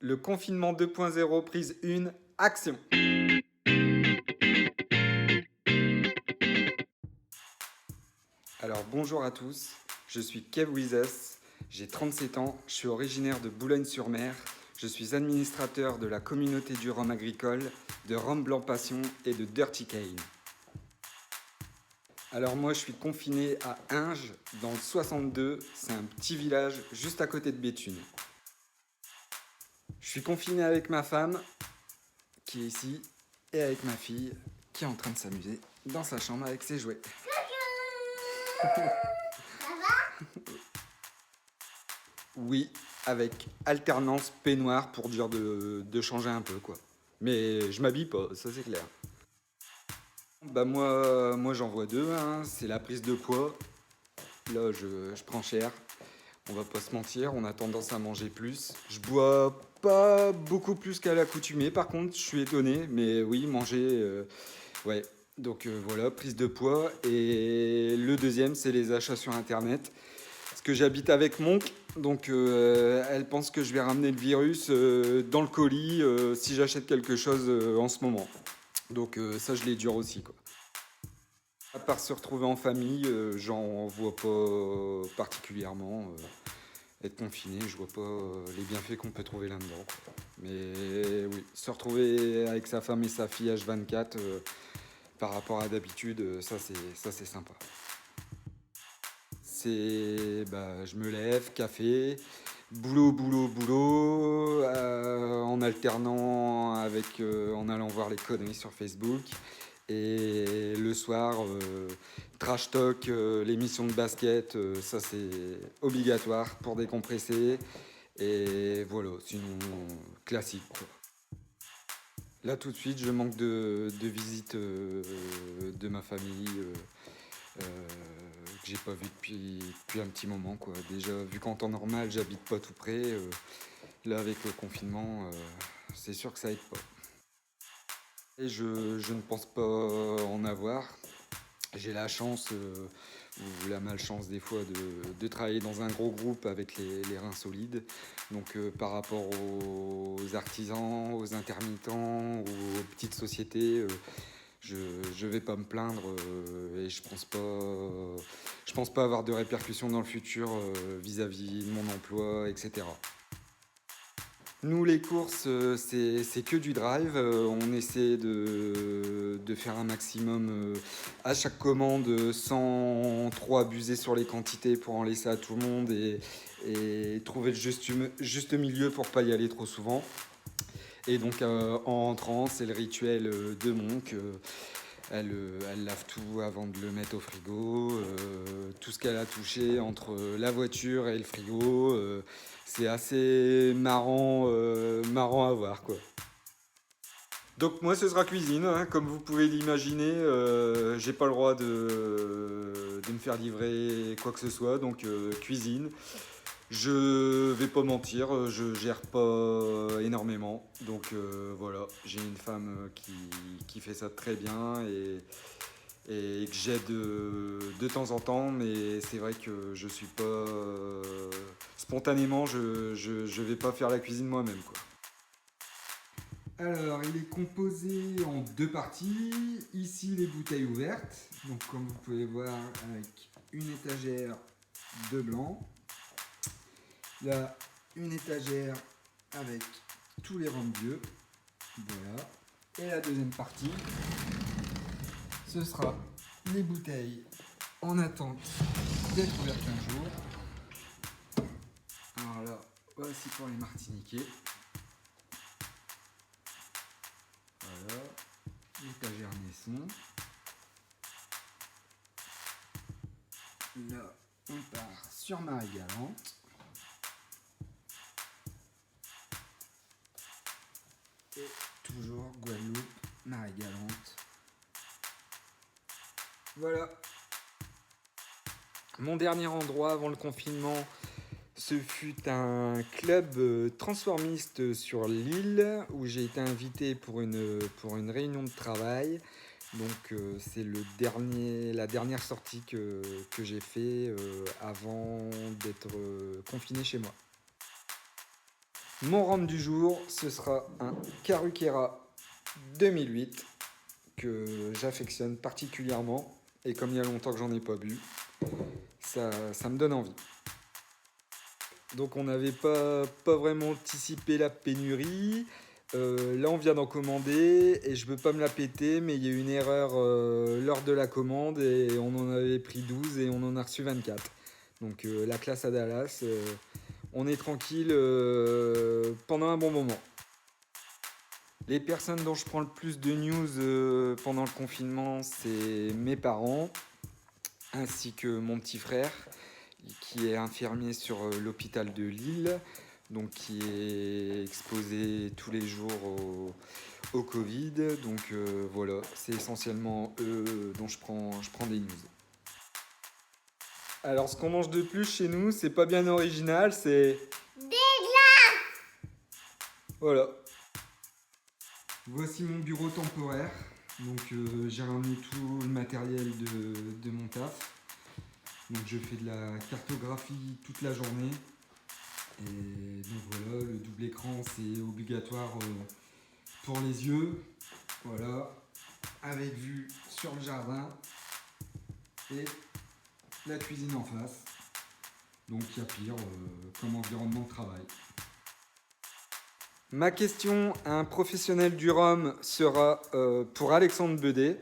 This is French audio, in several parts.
Le confinement 2.0, prise 1, action. Alors bonjour à tous, je suis Kev Wizes, j'ai 37 ans, je suis originaire de Boulogne-sur-Mer, je suis administrateur de la communauté du rhum agricole, de Rhum Blanc Passion et de Dirty Cane. Alors moi je suis confiné à Hinges, dans le 62, c'est un petit village juste à côté de Béthune. Je suis confiné avec ma femme, qui est ici, et avec ma fille, qui est en train de s'amuser dans sa chambre avec ses jouets. Oui, avec alternance peignoir pour dire de changer un peu quoi. Mais je m'habille pas, ça c'est clair. Bah moi j'en vois deux, hein. C'est la prise de poids. Là je prends cher. On va pas se mentir, on a tendance à manger plus. Je bois pas beaucoup plus qu'à l'accoutumée, par contre je suis étonné, mais oui, manger, ouais. Donc voilà, prise de poids. Et le deuxième, c'est les achats sur internet. Parce que j'habite avec mon oncle, donc elle pense que je vais ramener le virus dans le colis si j'achète quelque chose en ce moment. Donc ça, je l'ai dur aussi, quoi. À part se retrouver en famille, j'en vois pas particulièrement. Être confiné, je vois pas les bienfaits qu'on peut trouver là-dedans, quoi. Mais oui, se retrouver avec sa femme et sa fille H24 par rapport à d'habitude, ça c'est sympa. C'est, bah, je me lève, café, boulot, boulot, boulot, en alternant avec, en allant voir les conneries sur Facebook. Et le soir, trash talk, l'émission de basket, ça c'est obligatoire pour décompresser. Et voilà, sinon, classique, quoi. Là tout de suite, je manque de visite de ma famille. Euh, que j'ai pas vu depuis un petit moment quoi. Déjà vu qu'en temps normal j'habite pas tout près, là avec le confinement c'est sûr que ça aide pas. Et je ne pense pas en avoir. J'ai la chance ou la malchance des fois de travailler dans un gros groupe avec les reins solides. Donc par rapport aux artisans, aux intermittents, aux petites sociétés, je vais pas me plaindre et je pense pas avoir de répercussions dans le futur vis-à-vis de mon emploi, etc. Nous, les courses, c'est que du drive. On essaie de faire un maximum à chaque commande sans trop abuser sur les quantités pour en laisser à tout le monde et trouver le juste milieu pour pas y aller trop souvent. Et donc en rentrant, c'est le rituel de Monk. Elle lave tout avant de le mettre au frigo. Tout ce qu'elle a touché entre la voiture et le frigo, c'est assez marrant à voir quoi. Donc moi ce sera cuisine, hein, comme vous pouvez l'imaginer, j'ai pas le droit de me faire livrer quoi que ce soit, donc cuisine. Je vais pas mentir, je gère pas énormément, donc voilà, j'ai une femme qui fait ça très bien et que j'aide de temps en temps, mais c'est vrai que je suis pas spontanément, je vais pas faire la cuisine moi-même quoi. Alors, il est composé en deux parties. Ici, les bouteilles ouvertes. Donc, comme vous pouvez voir, avec une étagère de blanc. Là, une étagère avec tous les rhums vieux. Voilà. Et la deuxième partie, ce sera les bouteilles en attente d'être ouvertes un jour. Alors là, voici pour les martiniquais. Voilà. L'étagère Naisson. Là, on part sur Marie-Galante. Et toujours Guadeloupe, Marie-Galante. Voilà. Mon dernier endroit avant le confinement, ce fut un club transformiste sur l'île où j'ai été invité pour une réunion de travail. Donc c'est la dernière sortie que j'ai fait avant d'être confiné chez moi. Mon rhum du jour, ce sera un Karukera 2008 que j'affectionne particulièrement. Et comme il y a longtemps que j'en ai pas bu, ça me donne envie. Donc on n'avait pas vraiment anticipé la pénurie. Là on vient d'en commander et je veux pas me la péter, mais il y a eu une erreur lors de la commande et on en avait pris 12 et on en a reçu 24. Donc la classe à Dallas, on est tranquille pendant un bon moment. Les personnes dont je prends le plus de news pendant le confinement, c'est mes parents ainsi que mon petit frère qui est infirmier sur l'hôpital de Lille, donc qui est exposé tous les jours au Covid. Donc voilà, c'est essentiellement eux dont je prends des news. Alors ce qu'on mange de plus chez nous, c'est pas bien original, c'est... Voilà. Voici mon bureau temporaire. Donc j'ai ramené tout le matériel de mon taf. Donc je fais de la cartographie toute la journée. Et donc voilà, le double écran c'est obligatoire pour les yeux. Voilà, avec vue sur le jardin et la cuisine en face. Donc il y a pire comme environnement de travail. Ma question à un professionnel du rhum sera pour Alexandre Bedet.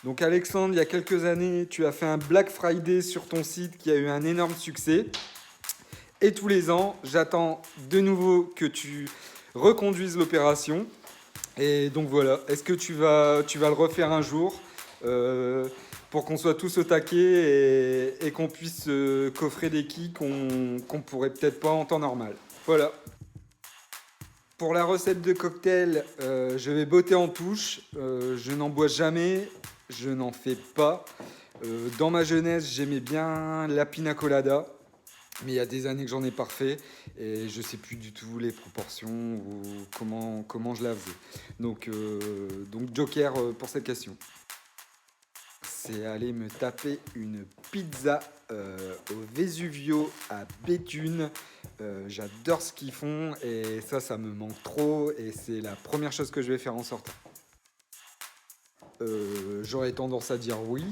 Donc Alexandre, il y a quelques années, tu as fait un Black Friday sur ton site qui a eu un énorme succès. Et tous les ans, j'attends de nouveau que tu reconduises l'opération. Et donc voilà, est-ce que tu vas le refaire un jour pour qu'on soit tous au taquet et qu'on puisse coffrer des quilles qu'on pourrait peut-être pas en temps normal. Voilà. Pour la recette de cocktail, je vais botter en touche. Je n'en bois jamais, je n'en fais pas. Dans ma jeunesse, j'aimais bien la pina colada, mais il y a des années que j'en ai pas refait et je sais plus du tout les proportions ou comment je la faisais. Donc Joker pour cette question. C'est aller me taper une pizza au Vesuvio à Béthune. J'adore ce qu'ils font et ça me manque trop et c'est la première chose que je vais faire en sortant. J'aurais tendance à dire oui,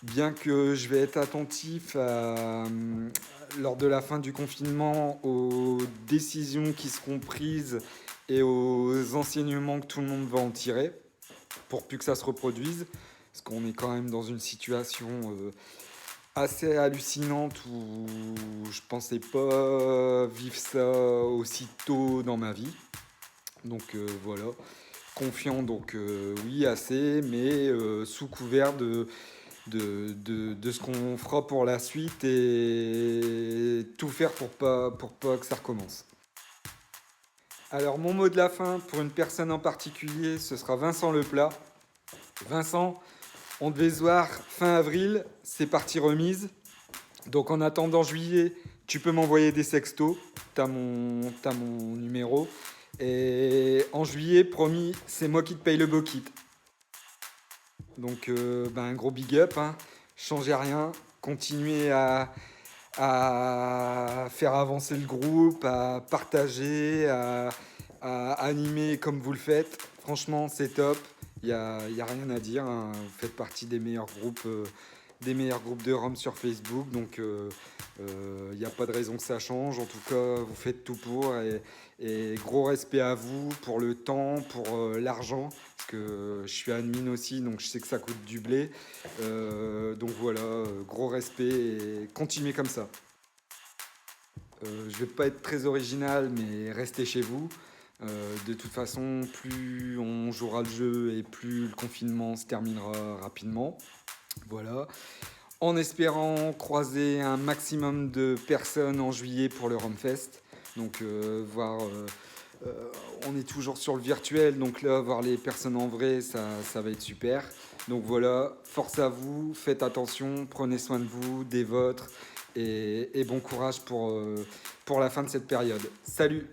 bien que je vais être attentif lors de la fin du confinement aux décisions qui seront prises et aux enseignements que tout le monde va en tirer pour plus que ça se reproduise. Parce qu'on est quand même dans une situation assez hallucinante où je pensais pas vivre ça aussi tôt dans ma vie. Donc voilà, confiant donc oui assez, mais sous couvert de ce qu'on fera pour la suite et tout faire pour pas que ça recommence. Alors mon mot de la fin pour une personne en particulier, ce sera Vincent Leplat. Vincent, on devait se voir fin avril, c'est parti remise. Donc en attendant juillet, tu peux m'envoyer des sextos, t'as mon numéro. Et en juillet, promis, c'est moi qui te paye le beau kit. Donc un gros big up, hein. Changez rien, continuez à faire avancer le groupe, à partager, à animer comme vous le faites. Franchement, c'est top. Il y a rien à dire, hein. Vous faites partie des meilleurs groupes de Rome sur Facebook. Donc, il n'y a pas de raison que ça change. En tout cas, vous faites tout pour. Et gros respect à vous pour le temps, pour l'argent. Parce que je suis admin aussi, donc je sais que ça coûte du blé. Donc voilà, gros respect et continuez comme ça. Je vais pas être très original, mais restez chez vous. De toute façon, plus on jouera le jeu et plus le confinement se terminera rapidement. Voilà. En espérant croiser un maximum de personnes en juillet pour le Rumfest. Donc on est toujours sur le virtuel, donc là voir les personnes en vrai, ça va être super. Donc voilà, force à vous, faites attention, prenez soin de vous, des vôtres et bon courage pour la fin de cette période. Salut!